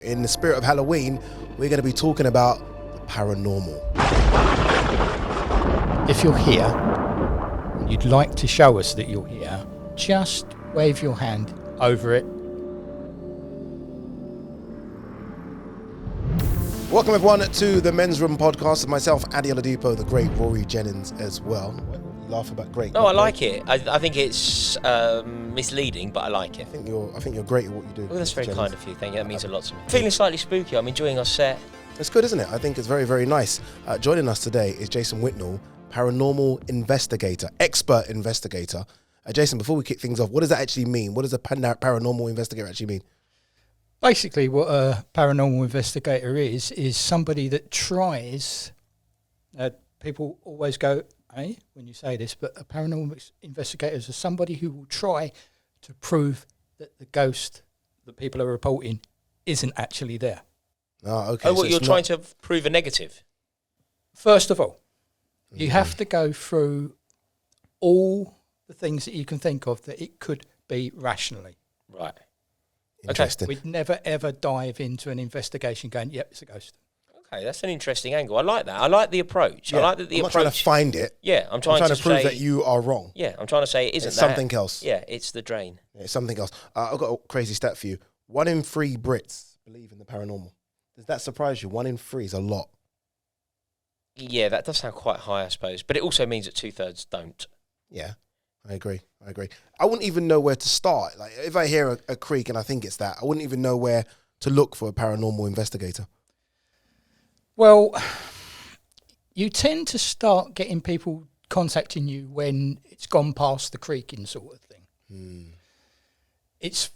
In the spirit of Halloween, we're going to be talking about the paranormal. If you're here and you'd like to show us that you're here, just wave your hand over it. Welcome everyone to the Men's Room podcast. Myself, Ade Oladipo, the great Rory Jennings as well. You laugh about great. No, I like it. I think it's misleading, but I like it. I think you're great at what you do. Well, that's very kind of you. Thank you. That means a lot to me. Feeling slightly spooky. I'm enjoying our set. It's good, isn't it? I think it's very, very nice. Joining us today is Jason Whitnell, paranormal investigator, expert investigator. Jason, before we kick things off, what does that actually mean? What does a paranormal investigator actually mean? Basically, what a paranormal investigator is somebody that tries, people always go, hey, when you say this, but a paranormal investigator is somebody who will try to prove that the ghost that people are reporting isn't actually there. Oh, okay. Oh, what, you're trying to prove a negative? First of all, you have to go through all the things that you can think of that it could be rationally. Right. Interesting. We'd never, ever dive into an investigation going, yep, it's a ghost. Okay, that's an interesting angle. I like that. I like the approach. Yeah. I like that the I'm approach. not trying to find it. Yeah, I'm trying to prove say, that you are wrong. Yeah, I'm trying to say it isn't it's that. something else. Yeah, it's the drain. Yeah, it's something else. I've got a crazy stat for you. 1 in 3 Brits believe in the paranormal. Does that surprise you? 1 in 3 is a lot. Yeah, that does sound quite high, I suppose. But it also means that 2/3 don't. Yeah, I agree. I wouldn't even know where to start. Like, if I hear a creak and I think it's that, I wouldn't even know where to look for a paranormal investigator. Well, you tend to start getting people contacting you when it's gone past the creaking sort of thing. It's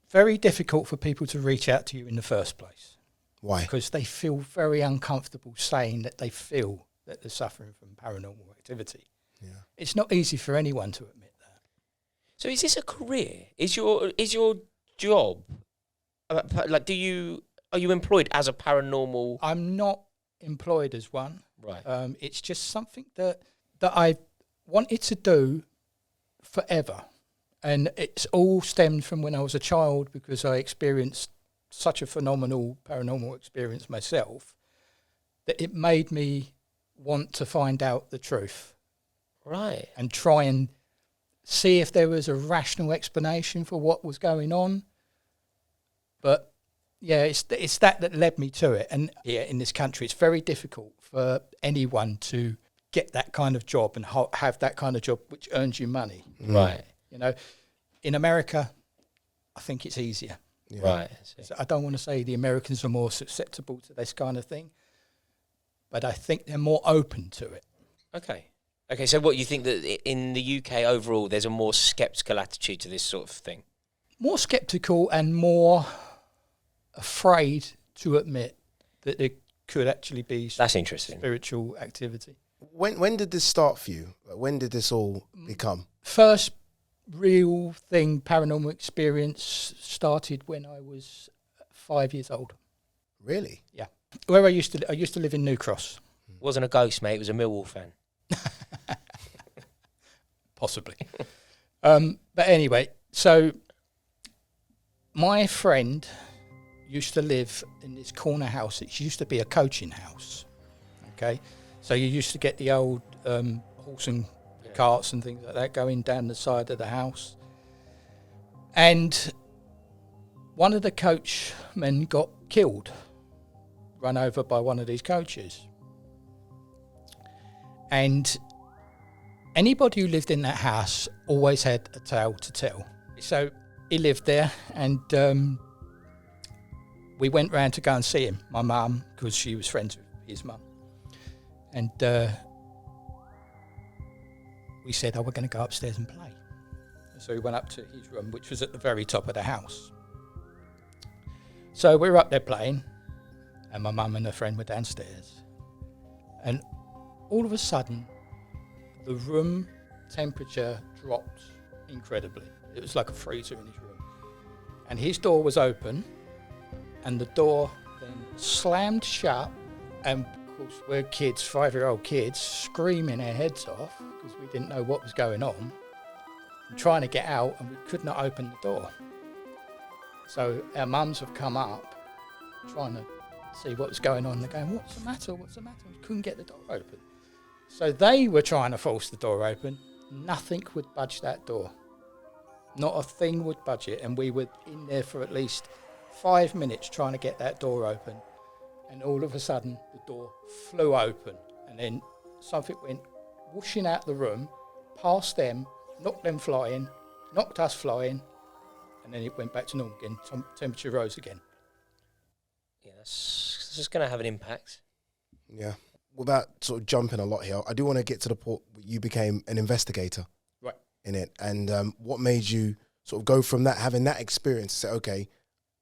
very difficult for people to reach out to you in the first place. Why? Because they feel very uncomfortable saying that they feel that they're suffering from paranormal activity. Yeah. It's not easy for anyone to admit that. So is this a career? Is your job like? Are you employed as a paranormal? I'm not employed as one. Right. It's just something that I wanted to do forever. And it's all stemmed from when I was a child, because I experienced such a phenomenal paranormal experience myself that it made me want to find out the truth. Right. And try and see if there was a rational explanation for what was going on. But yeah, it's that led me to it. And here in this country, it's very difficult for anyone to get that kind of job and have that kind of job which earns you money. Right. You know, in America, I think it's easier. Yeah. Right. So I don't want to say the Americans are more susceptible to this kind of thing, but I think they're more open to it. Okay, so what, you think that in the UK overall there's a more sceptical attitude to this sort of thing? More sceptical and more afraid to admit that there could actually be That's interesting. spiritual activity. When did this start for you? When did this all become? First real thing, paranormal experience, started when I was 5 years old. Really? Yeah. Where I used to live in New Cross. Wasn't a ghost, mate. It was a Millwall fan. Possibly. But anyway, so my friend used to live in this corner house. It used to be a coaching house. Okay. So you used to get the old horse and carts and things like that going down the side of the house. And one of the coachmen got killed, run over by one of these coaches. And anybody who lived in that house always had a tale to tell. So he lived there, and we went round to go and see him, my mum, because she was friends with his mum. And we said, we're going to go upstairs and play. So we went up to his room, which was at the very top of the house. So we were up there playing, and my mum and her friend were downstairs. And all of a sudden, the room temperature dropped incredibly. It was like a freezer in his room. And his door was open, and the door then slammed shut, and of course we're kids, 5-year-old kids, screaming our heads off because we didn't know what was going on, and trying to get out, and we could not open the door. So our mums have come up trying to see what was going on. They're going, what's the matter? What's the matter? We couldn't get the door open. So they were trying to force the door open. Nothing would budge that door. Not a thing would budge it. And we were in there for at least 5 minutes trying to get that door open. And all of a sudden, the door flew open. And then something went whooshing out the room, past them, knocked them flying, knocked us flying, and then it went back to normal again. Temperature rose again. Yeah, this is going to have an impact. Yeah. Without sort of jumping a lot here, I do want to get to the point where you became an investigator. Right. In it. And what made you sort of go from that, having that experience, to say, okay,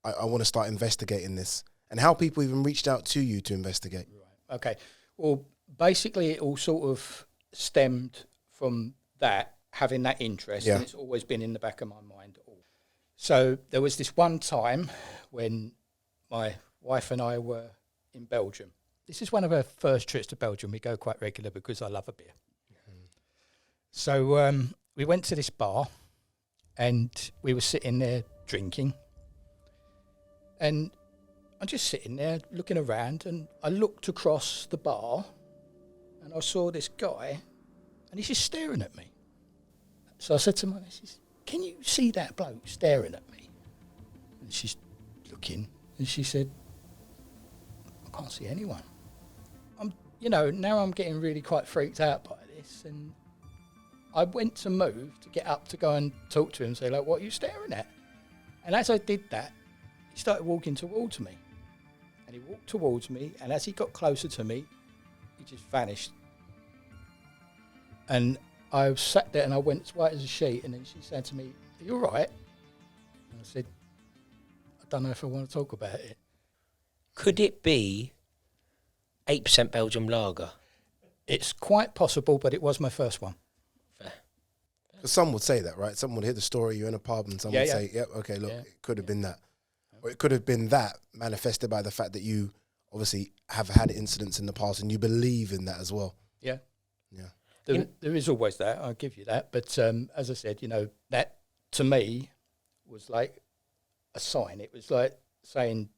I want to start investigating this, and how people even reached out to you to investigate? Right. Okay. Well, basically, it all sort of stemmed from that, having that interest, and it's always been in the back of my mind. So there was this one time when my wife and I were in Belgium. This is one of our first trips to Belgium. We go quite regular because I love a beer. Mm-hmm. So we went to this bar, and we were sitting there drinking. And I'm just sitting there looking around, and I looked across the bar, and I saw this guy, and he's just staring at me. So I said to my missus, "Can you see that bloke staring at me?" And she's looking, and she said, "I can't see anyone." Now I'm getting really quite freaked out by this, and I went to move to get up to go and talk to him, say, like, "What are you staring at?" And as I did that, he started walking towards me. And he walked towards me, and as he got closer to me, he just vanished. And I sat there and I went as white as a sheet, and then she said to me, "Are you all right?" And I said, "I don't know if I want to talk about it." Could it be 8% Belgium lager? It's quite possible, but it was my first one. Fair. Because some would say that, right? Someone would hear the story, you're in a pub, and someone would say, "Yep, okay, look, it could have been that." Or it could have been that manifested by the fact that you obviously have had incidents in the past and you believe in that as well. Yeah. Yeah. There is always that, I'll give you that. But as I said, that to me was like a sign. It was like saying,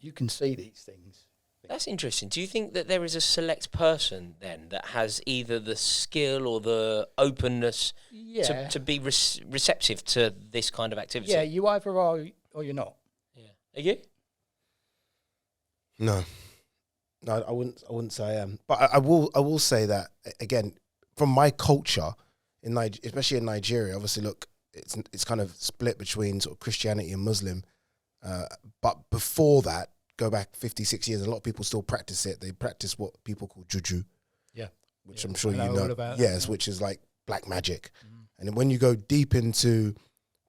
you can see these things. That's interesting. Do you think that there is a select person then that has either the skill or the openness to be receptive to this kind of activity? Yeah, you either are or you're not. Yeah. Are you? No, I wouldn't say I am. But I will say that, again, from my culture, especially in Nigeria, obviously, look, it's kind of split between sort of Christianity and Muslim. But before that, go back 56 years, a lot of people still practice it. They practice what people call juju. Yeah. Which I'm sure you know. All about yes, which is like black magic. Mm. And when you go deep into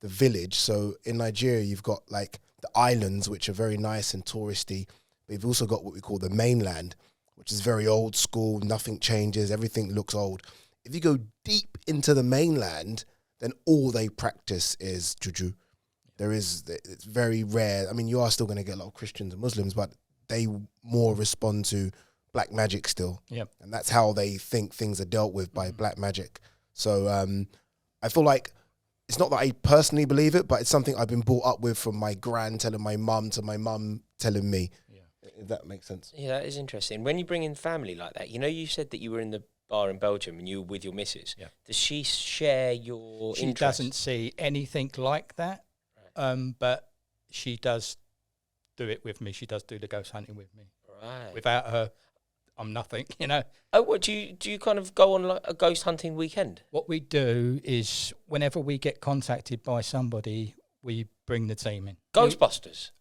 the village, so in Nigeria, you've got like the islands, which are very nice and touristy. But you've also got what we call the mainland, which is very old school. Nothing changes. Everything looks old. If you go deep into the mainland, then all they practice is juju. It's very rare. I mean, you are still going to get a lot of Christians and Muslims, but they more respond to black magic still. Yep. And that's how they think things are dealt with, by black magic. So I feel like it's not that I personally believe it, but it's something I've been brought up with from my gran telling my mum to my mum telling me. Yeah. If that makes sense. Yeah, that is interesting. When you bring in family like that, you said that you were in the bar in Belgium and you were with your missus. Yeah. Does she share your interest? She doesn't see anything like that. But she does do it with me. She does do the ghost hunting with me. Right. Without her, I'm nothing, Oh, what do you kind of go on like a ghost hunting weekend? What we do is whenever we get contacted by somebody, we bring the team in. Ghostbusters?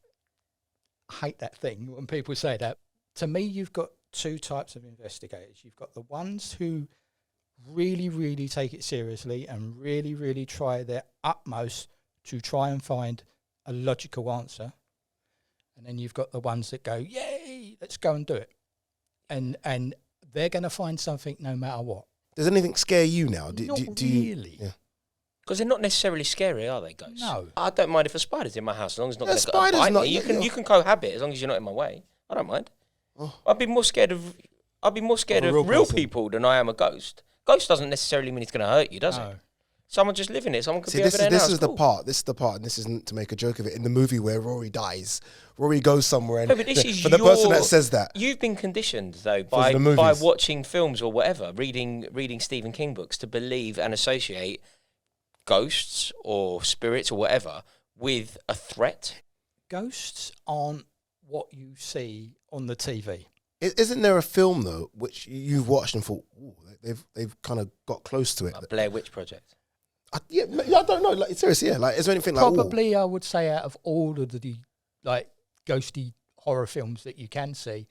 I hate that thing when people say that. To me, you've got two types of investigators. You've got the ones who really, really take it seriously and really, really try their utmost to try and find a logical answer. And then you've got the ones that go, yay, let's go and do it. And they're going to find something no matter what. Does anything scare you now? Not really. Yeah. Because they're not necessarily scary, are they, ghosts? No. I don't mind if a spider's in my house as long as it's not spider's going to bite not, me. You can cohabit as long as you're not in my way. I don't mind. Oh. I'd be more scared of real people than I am a ghost. Ghost doesn't necessarily mean it's going to hurt you, does it? Someone just living it. Someone could See, be over there now. This is the part, and this isn't to make a joke of it. In the movie where Rory dies, Rory goes somewhere, and No, but this is for the person that says that, you've been conditioned though by watching films or whatever, reading Stephen King books to believe and associate ghosts or spirits or whatever with a threat. Ghosts aren't what you see on the TV. Isn't there a film though which you've watched and thought, ooh, they've kind of got close to it? Like Blair Witch Project. I don't know. Like, seriously, yeah. Like, is there anything Probably, I would say, out of all of the like ghosty horror films that you can see,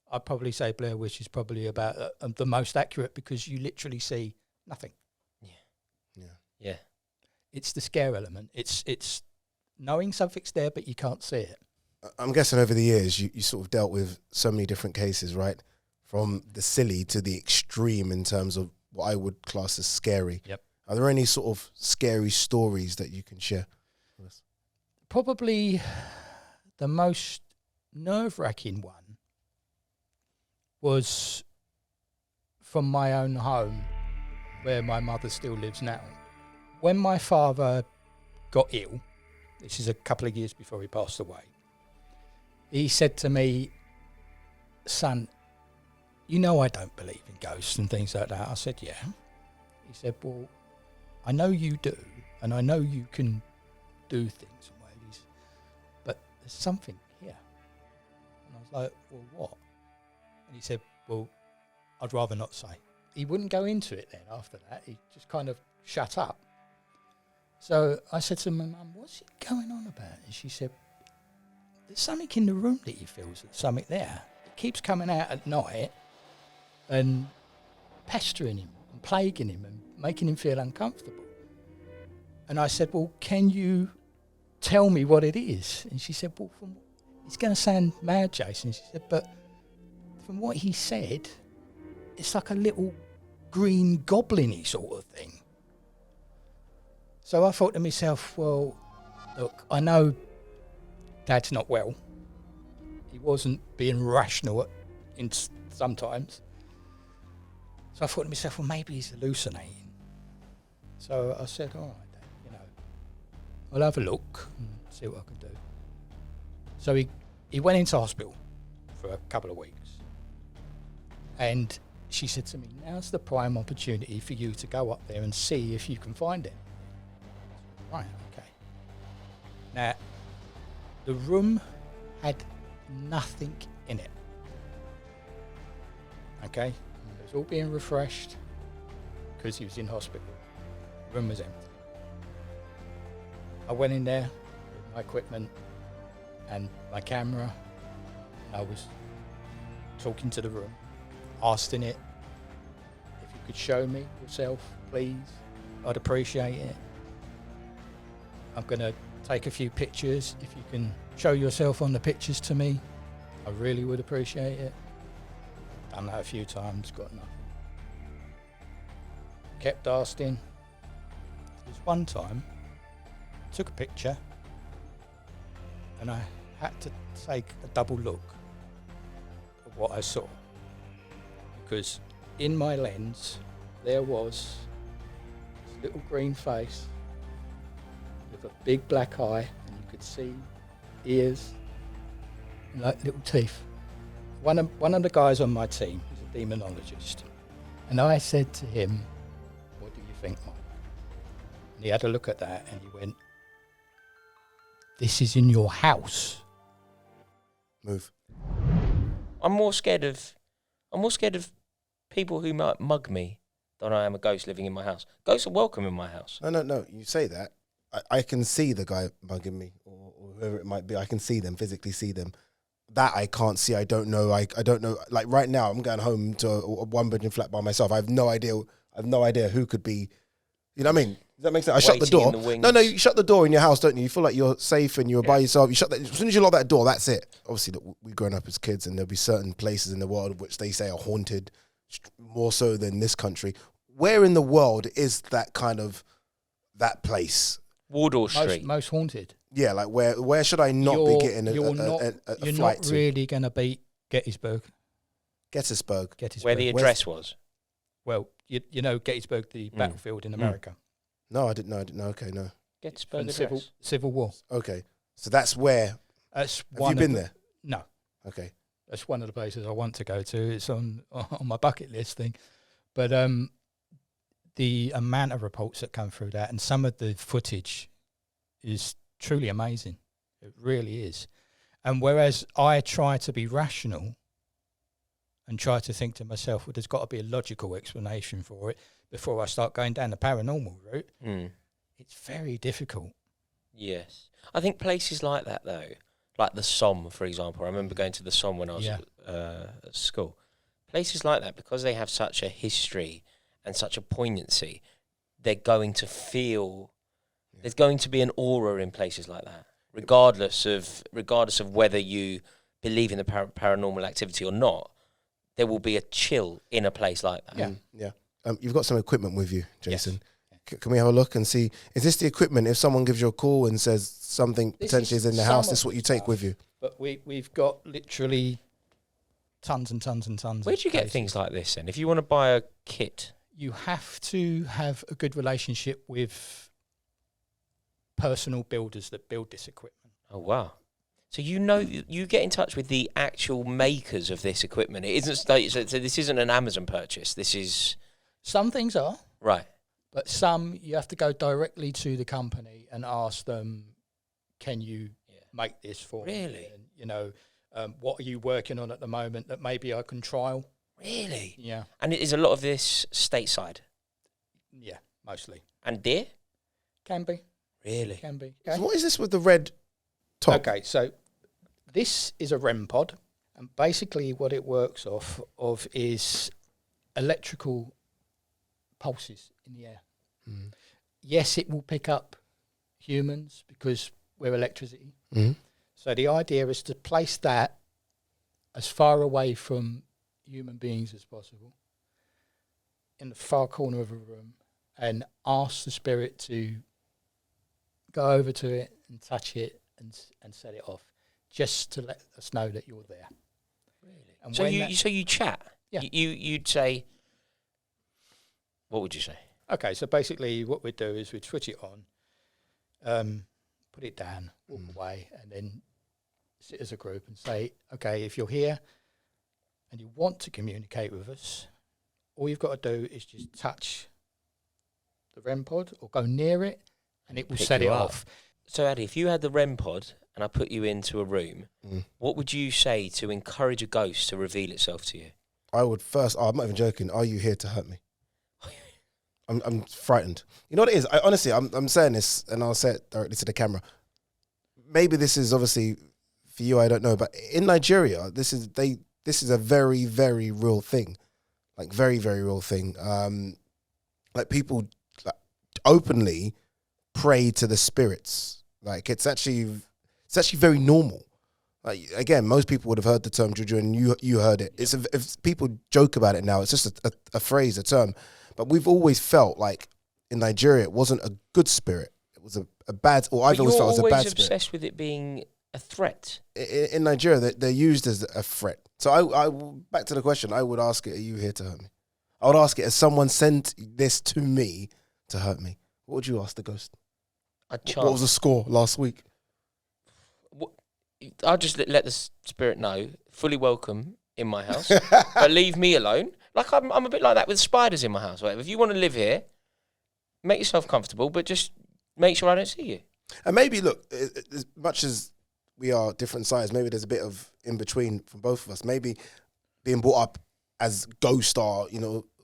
I'd probably say Blair Witch is probably about the most accurate, because you literally see nothing. Yeah. It's the scare element. It's knowing something's there, but you can't see it. I'm guessing over the years you sort of dealt with so many different cases, right? From the silly to the extreme in terms of what I would class as scary. Yep. Are there any sort of scary stories that you can share with us? Probably the most nerve-wracking one was from my own home, where my mother still lives now. When my father got ill, this is a couple of years before he passed away, he said to me, "Son, you know I don't believe in ghosts and things like that." I said, "Yeah." He said, "Well, I know you do, and I know you can do things and ways, but there's something here." And I was like, "Well, what?" And he said, "Well, I'd rather not say." He wouldn't go into it then after that. He just kind of shut up. So I said to my mum, "What's he going on about?" And she said, "There's something in the room that he feels, there's something there. It keeps coming out at night and pestering him and plaguing him and making him feel uncomfortable." And I said, "Well, can you tell me what it is?" And she said, "Well, it's going to sound mad, Jason." She said, "But from what he said, it's like a little green goblin-y sort of thing." So I thought to myself, well, look, I know Dad's not well. He wasn't being rational sometimes. So I thought to myself, well, maybe he's hallucinating. So I said, all right, Dad, I'll have a look and see what I can do. So he went into hospital for a couple of weeks. And she said to me, "Now's the prime opportunity for you to go up there and see if you can find it." Right, okay. Now, the room had nothing in it. Okay? It was all being refreshed because he was in hospital. The room was empty. I went in there with my equipment and my camera. And I was talking to the room, asking it, "If you could show me yourself, please, I'd appreciate it. I'm going to take a few pictures. If you can show yourself on the pictures to me, I really would appreciate it." Done that a few times, got nothing. Kept asking. There was one time, I took a picture and I had to take a double look at what I saw. Because in my lens, there was this little green face with a big black eye, and you could see ears and like little teeth. One of the guys on my team is a demonologist, and I said to him, "What do you think, Mike?" And he had a look at that and he went, "This is in your house." Move. I'm more scared of people who might mug me than I am a ghost living in my house. Ghosts are welcome in my house. No. You say that. I can see the guy bugging me or whoever it might be. I can see them, physically see them. That I can't see. I don't know. I don't know. Like right now, I'm going home to a one-bedroom flat by myself. I have no idea. Who could be. You know what I mean? Does that make sense? I shut the door. No, you shut the door in your house, don't you? You feel like you're safe and you're by yourself. You shut that. As soon as you lock that door, that's it. Obviously, we've grown up as kids, and there'll be certain places in the world which they say are haunted, more so than this country. Where in the world is that kind of that place? Wardour Street. Most haunted. Yeah, like where should I not be getting a flight to? You're not really going to beat Gettysburg. Gettysburg. Where the address was. Well, you know Gettysburg, the battlefield in America. No, I didn't know. Okay, no. Gettysburg Civil War. Okay, so that's where. Have you been there? No. Okay. That's one of the places I want to go to. It's on my bucket list thing. But the amount of reports that come through that and some of the footage is truly amazing. It really is. And whereas I try to be rational and try to think to myself, well, there's got to be a logical explanation for it before I start going down the paranormal route, it's very difficult. Yes. I think places like that, though, like the Somme, for example. I remember going to the Somme when I was at school. Places like that, because they have such a history and such a poignancy, they're going to feel... There's going to be an aura in places like that, regardless of whether you believe in the paranormal activity or not. There will be a chill in a place like that. Yeah. You've got some equipment with you, Jason. Yes. Can we have a look and see? Is this the equipment? If someone gives you a call and says something potentially is in the house, this is what you take with you. But we've got literally tons and tons and tons. Where do you get things like this then? If you want to buy a kit, you have to have a good relationship with personal builders that build this equipment. Oh wow! So you get in touch with the actual makers of this equipment. It isn't so this isn't an Amazon purchase. This is some things are right, but some you have to go directly to the company and ask them, "Can you make this for me?" And, what are you working on at the moment that maybe I can trial? Really? Yeah. And is a lot of this stateside? Yeah, mostly. And dear? Can be. Really? Can be. Okay. So what is this with the red top? Okay, so this is a REM pod, and basically what it works off of is electrical pulses in the air. Yes, it will pick up humans because we're electricity. So the idea is to place that as far away from human beings as possible in the far corner of a room and ask the spirit to go over to it and touch it and set it off, just to let us know that you're there. Really? And so you chat? Yeah. You'd say, what would you say? Okay, so basically what we'd do is we'd switch it on, put it down, walk away, and then sit as a group and say, okay, if you're here and you want to communicate with us, all you've got to do is just touch the REM pod or go near it and it will set it off. So, Ade, if you had the REM pod and I put you into a room, what would you say to encourage a ghost to reveal itself to you? I would first, I'm not even joking, are you here to hurt me? I'm frightened. You know what it is? Honestly, I'm saying this, and I'll say it directly to the camera. Maybe this is obviously for you, I don't know, but in Nigeria, this is a very, very real thing, like very, very real thing. Like people openly pray to the spirits. Like it's actually very normal. Like again, most people would have heard the term juju, and you heard it. If people joke about it now, it's just a phrase, a term. But we've always felt like in Nigeria, it wasn't a good spirit. It was a bad, or I've always felt it was a bad spirit. You're always obsessed with it being a threat. In Nigeria, they're used as a threat. So I back to the question, I would ask it, are you here to hurt me? I would ask it, has someone sent this to me to hurt me? What would you ask the ghost? What was the score last week? I'll just let the spirit know, fully welcome in my house, but leave me alone. Like I'm a bit like that with spiders in my house. Whatever. If you want to live here, make yourself comfortable, but just make sure I don't see you. And maybe, look, as much as we are different sizes, maybe there's a bit of in between from both of us. Maybe being brought up as ghost are,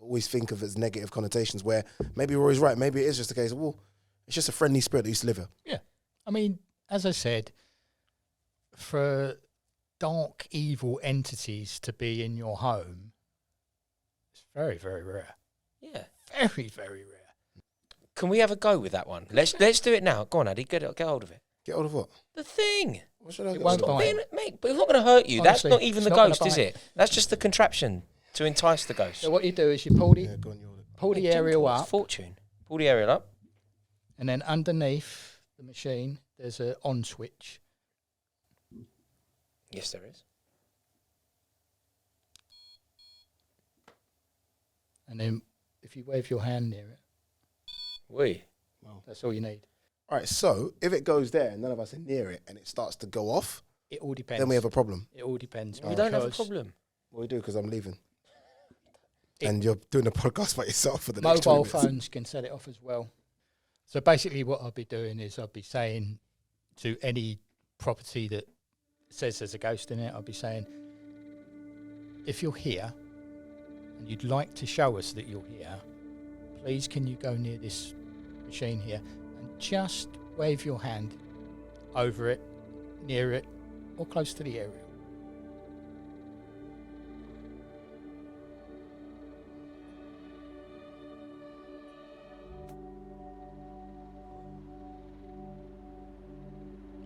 always think of as negative connotations, where maybe Rory's right. Maybe it is just a case of, well, it's just a friendly spirit that used to live here. Yeah. I mean, as I said, for dark, evil entities to be in your home, it's very, very rare. Yeah. Very, very rare. Can we have a go with that one? Let's do it now. Go on, Ade, get hold of it. Get hold of what? The thing. What should I It won't bite. Mate, but it's not going to hurt you. Honestly, that's not even the not ghost, gonna is bite. it? That's just the contraption to entice the ghost. So what you do is you pull the aerial up. Fortune. Pull the aerial up. And then underneath the machine, there's an on switch. Yes, there is. And then if you wave your hand near it. Wait. Wow. That's all you need. All right, so if it goes there and none of us are near it and it starts to go off, it all depends. Then we have a problem. It all depends. We don't have a problem. Well, we do because I'm leaving. And you're doing a podcast by yourself for the next 2 mobile minutes. phones can set it off as well. So basically what I'll be doing is I'll be saying to any property that says there's a ghost in it, I'll be saying, if you're here and you'd like to show us that you're here, please can you go near this machine here and just wave your hand over it, near it, or close to the area.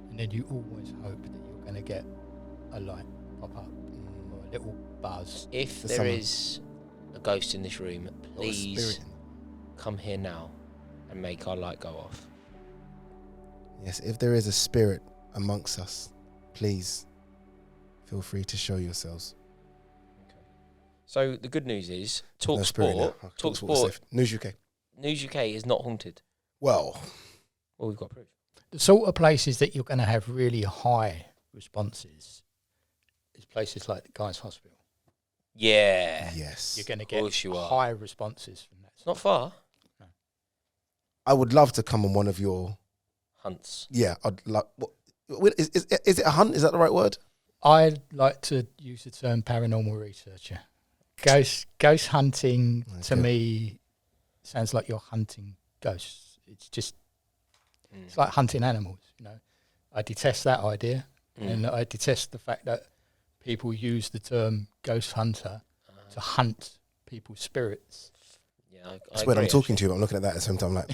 And then you always hope that you're going to get a light pop up or a little buzz. If there is a ghost in this room, please come here now and make our light go off. Yes, if there is a spirit amongst us, please feel free to show yourselves. Okay. So the good news is talkSPORT, News UK. News UK is not haunted. Well, we've got proof. The sort of places that you're going to have really high responses is places like the Guy's Hospital. Yeah. Yes. You're going to get high responses from that. It's not far. No. I would love to come on one of your hunts. Yeah, I'd like. Is it a hunt? Is that the right word? I'd like to use the term paranormal researcher. Ghost hunting to me sounds like you're hunting ghosts. It's just it's like hunting animals. You know, I detest that idea, and I detest the fact that people use the term ghost hunter to hunt people's spirits. Yeah, that's when I'm talking to you. I'm looking at that at the same time. Like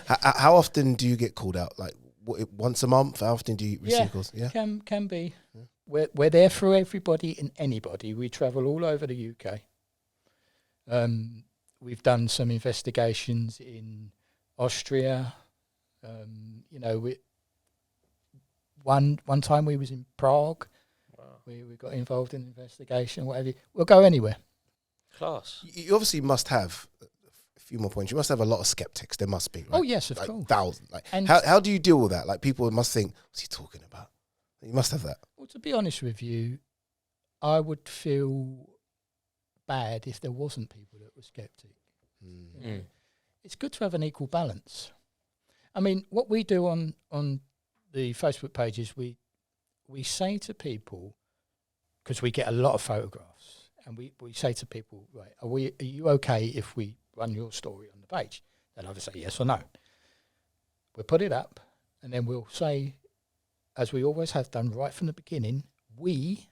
how often do you get called out? Like once a month? How often do you receive calls? Yeah, can be. Yeah. We're there for everybody and anybody. We travel all over the UK. We've done some investigations in Austria. You know, one time we was in Prague. Wow. We got involved in an investigation. Whatever. We'll go anywhere. Class. You obviously must have a few more points. You must have a lot of skeptics. There must be. Right? Oh yes, of like course. Thousands. Like how do you deal with that? Like people must think, what's he talking about? You must have that. Well, to be honest with you, I would feel bad if there wasn't people that were skeptic. You know, it's good to have an equal balance. I mean, what we do on the Facebook page is we say to people, because we get a lot of photographs, and we say to people, right, are you okay if we run your story on the page? They'll either say yes or no. We'll put it up, and then we'll say, as we always have done right from the beginning, we,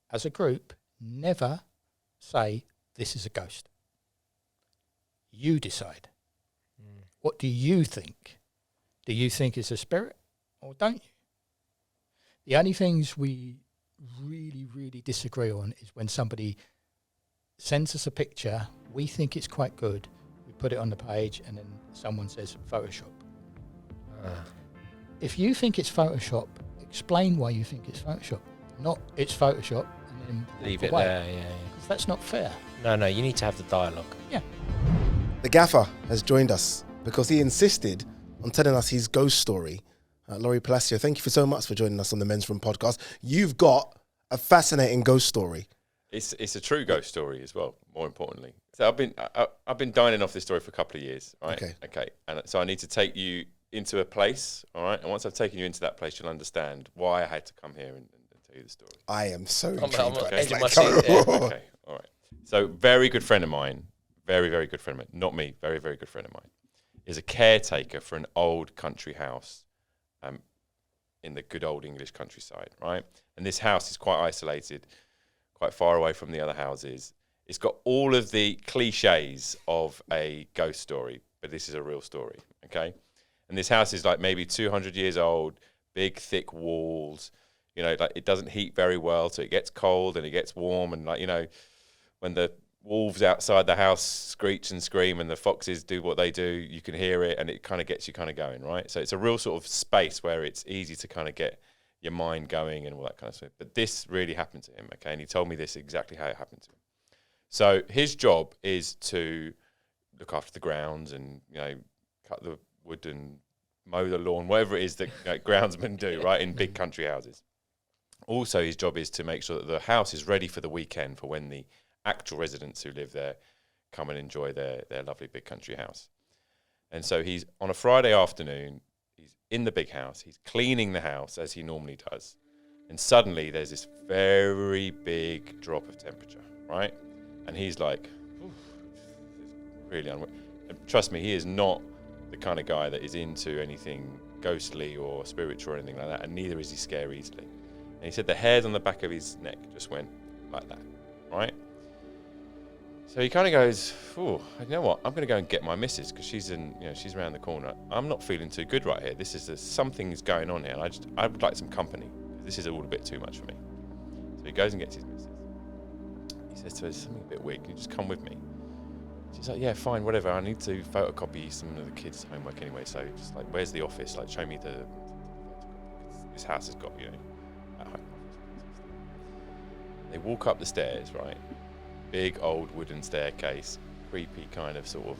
as a group, never say this is a ghost. You decide. What do you think? Do you think it's a spirit or don't you? The only things we really, really disagree on is when somebody sends us a picture, we think it's quite good, we put it on the page, and then someone says Photoshop. If you think it's Photoshop, explain why you think it's Photoshop. Not it's Photoshop and then leave it there, yeah. Because that's not fair. No, you need to have the dialogue. Yeah. The gaffer has joined us because he insisted on telling us his ghost story. Laurie Palacio, thank you for so much for joining us on the Men's Room podcast. You've got a fascinating ghost story. It's a true ghost story as well, more importantly. So I've been dining off this story for a couple of years, right? Okay. And so I need to take you into a place, all right? And once I've taken you into that place, you'll understand why I had to come here and tell you the story. I am so intrigued. Okay, all right. So very good friend of mine, very, very good friend of mine, not me, very, very good friend of mine, is a caretaker for an old country house in the good old English countryside, right? And this house is quite isolated, quite far away from the other houses. It's got all of the cliches of a ghost story, but this is a real story, okay? And this house is like maybe 200 years old, big, thick walls. You know, like it doesn't heat very well, so it gets cold and it gets warm. And like, you know, when the wolves outside the house screech and scream and the foxes do what they do, you can hear it and it kind of gets you kind of going, right? So it's a real sort of space where it's easy to kind of get your mind going and all that kind of stuff. But this really happened to him, okay? And he told me this exactly how it happened to him. So his job is to look after the grounds and, you know, cut the wood and mow the lawn, whatever it is that groundsmen do, right, in big country houses. Also, his job is to make sure that the house is ready for the weekend, for when the actual residents who live there come and enjoy their lovely big country house. And so he's on a Friday afternoon, he's in the big house, he's cleaning the house as he normally does. And suddenly there's this very big drop of temperature, right? And he's like, really and trust me, he is not the kind of guy that is into anything ghostly or spiritual or anything like that, and neither is he scared easily. And he said the hairs on the back of his neck just went like that, right? So he kind of goes, "Oh, you know what? I'm going to go and get my missus because she's she's around the corner. I'm not feeling too good right here. Something's going on here, and I would like some company. This is all a bit too much for me." So he goes and gets his missus. He says to her, "There's something a bit weird. Can you just come with me?" She's like, "Yeah, fine, whatever. I need to photocopy some of the kids' homework anyway. So just like, where's the office? Like, show me this house has got at home." They walk up the stairs, right? Big old wooden staircase, creepy kind of sort of,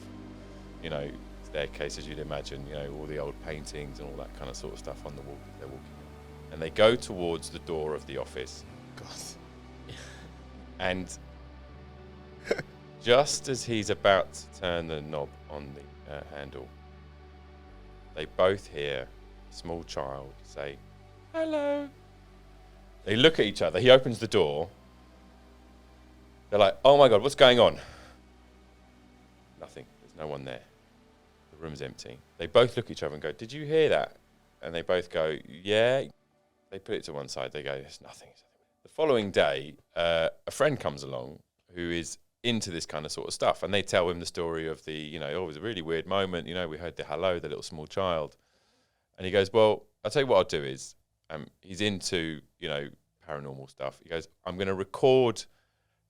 staircase as you'd imagine. All the old paintings and all that kind of sort of stuff on the wall. They're walking in, and they go towards the door of the office. God. And just as he's about to turn the knob on the handle, they both hear a small child say, "Hello." They look at each other. He opens the door. They're like, "Oh my God, what's going on?" Nothing. There's no one there. The room's empty. They both look at each other and go, "Did you hear that?" And they both go, "Yeah." They put it to one side. They go, "There's nothing." The following day, a friend comes along who is into this kind of sort of stuff, and they tell him the story of it was a really weird moment. We heard the hello, the little small child, and he goes, "Well, I'll tell you what I'll do is," he's into paranormal stuff. He goes, "I'm going to record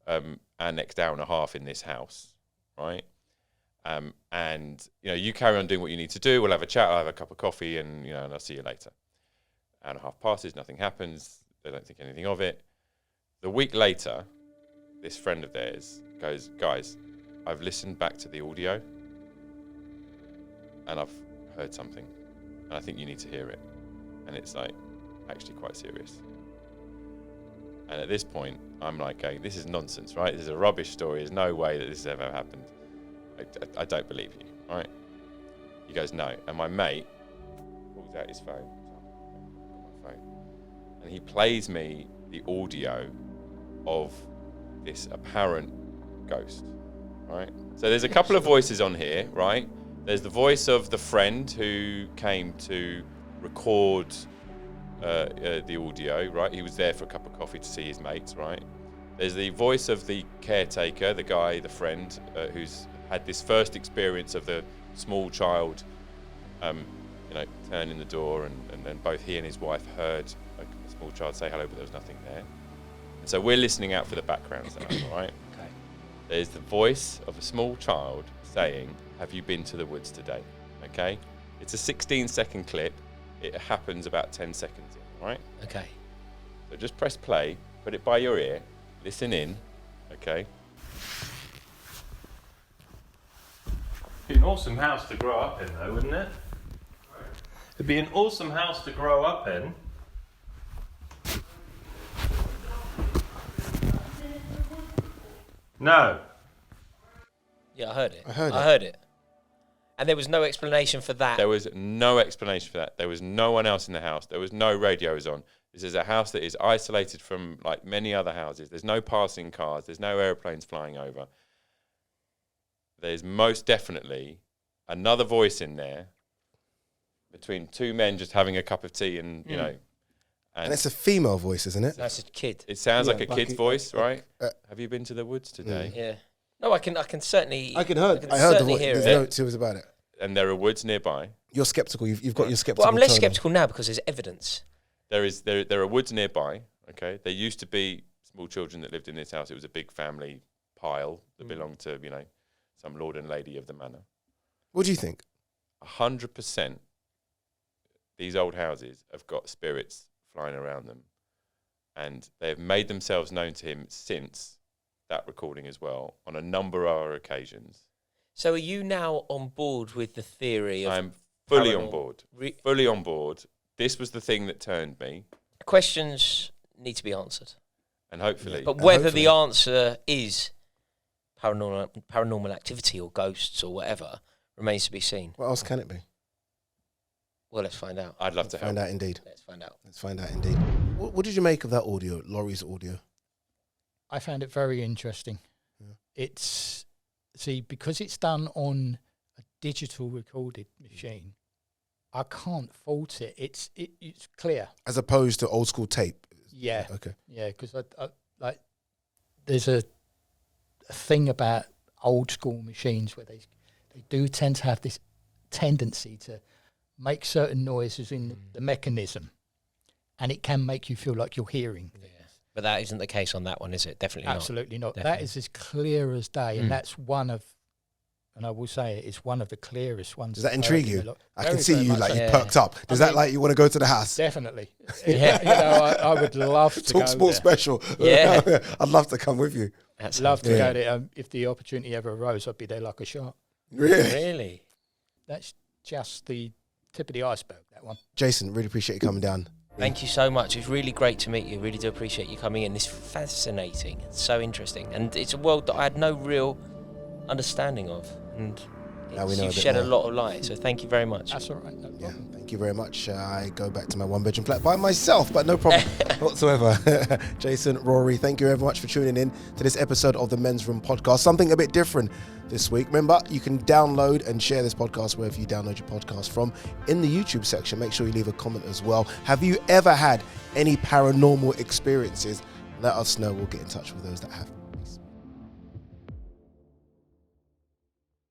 our next hour and a half in this house, right? And you carry on doing what you need to do. We'll have a chat. I'll have a cup of coffee, and and I'll see you later." Hour and a half passes, nothing happens. They don't think anything of it. The week later, this friend of theirs goes, "Guys, I've listened back to the audio and I've heard something, and I think you need to hear it." And it's like actually quite serious. And at this point, I'm like going, "This is nonsense, right? This is a rubbish story. There's no way that this has ever happened. I don't believe you, right?" He goes, "No." And my mate pulls out his phone, and he plays me the audio of this apparent ghost, right? So there's a couple of voices on here, right? There's the voice of the friend who came to record the audio, right? He was there for a cup of coffee to see his mates, right? There's the voice of the caretaker, the guy, the friend, who's had this first experience of the small child, turning the door, and then both he and his wife heard a small child say hello, but there was nothing there. And so we're listening out for the background sound, right? Okay. There's the voice of a small child saying, "Have you been to the woods today?" Okay? It's a 16-second clip. It happens about 10 seconds in, right? Okay. So just press play, put it by your ear, listen in, okay? It'd be an awesome house to grow up in, though, wouldn't it? It'd be an awesome house to grow up in. No. Yeah, I heard it. I heard it. And there was no explanation for that. There was no explanation for that. There was no one else in the house. There was no radios on. This is a house that is isolated from like many other houses. There's no passing cars. There's no airplanes flying over. There's most definitely another voice in there between two men just having a cup of tea and, And it's a female voice, isn't it? That's a kid. It sounds like a kid's voice, right? Have you been to the woods today? Yeah. No, I can certainly. I heard the voice. There's no two about it. And there are woods nearby. You're sceptical. You've got your skeptical. Well, I'm less skeptical now because there's evidence. There are woods nearby. Okay, there used to be small children that lived in this house. It was a big family pile that belonged to some lord and lady of the manor. What do you think? 100%. These old houses have got spirits flying around them, and they have made themselves known to him since that recording as well on a number of other occasions. So are you now on board with the theory of... I'm fully on board. Fully on board. This was the thing that turned me. Questions need to be answered. And hopefully... But whether the answer is paranormal activity or ghosts or whatever remains to be seen. What else can it be? Well, let's find out. I'd love to help. Find out indeed. Let's find out. Let's find out indeed. What did you make of that audio, Laurie's audio? I found it very interesting. Yeah. It's, because it's done on a digital recorded machine, I can't fault it. It's clear. As opposed to old school tape? Yeah. Okay. Yeah, because I there's a thing about old school machines where they do tend to have this tendency to make certain noises in the mechanism, and it can make you feel like you're hearing things. But that isn't the case on that one, is it? Definitely not. Absolutely not. Definitely. That is as clear as day, and that's one of, and I will say it's one of the clearest ones. Does that intrigue you? I can see very you like you perked up. Does that like you want to go to the house? Definitely. I would love to talk sport special. Yeah, I'd love to come with you. I'd love to go there. If the opportunity ever arose, I'd be there like a shark. Really? That's just the tip of the iceberg, that one. Jason, really appreciate you coming down. Thank you so much. It's really great to meet you. Really do appreciate you coming in. It's fascinating. It's so interesting. And it's a world that I had no real understanding of. And now we know you've shed a lot of light. So thank you very much. That's all right. No problem. Thank you very much. I go back to my one-bedroom flat by myself, but no problem whatsoever. Jason, Rory, thank you very much for tuning in to this episode of the Men's Room podcast. Something a bit different this week. Remember, you can download and share this podcast wherever you download your podcast from. In the YouTube section, make sure you leave a comment as well. Have you ever had any paranormal experiences? Let us know. We'll get in touch with those that have.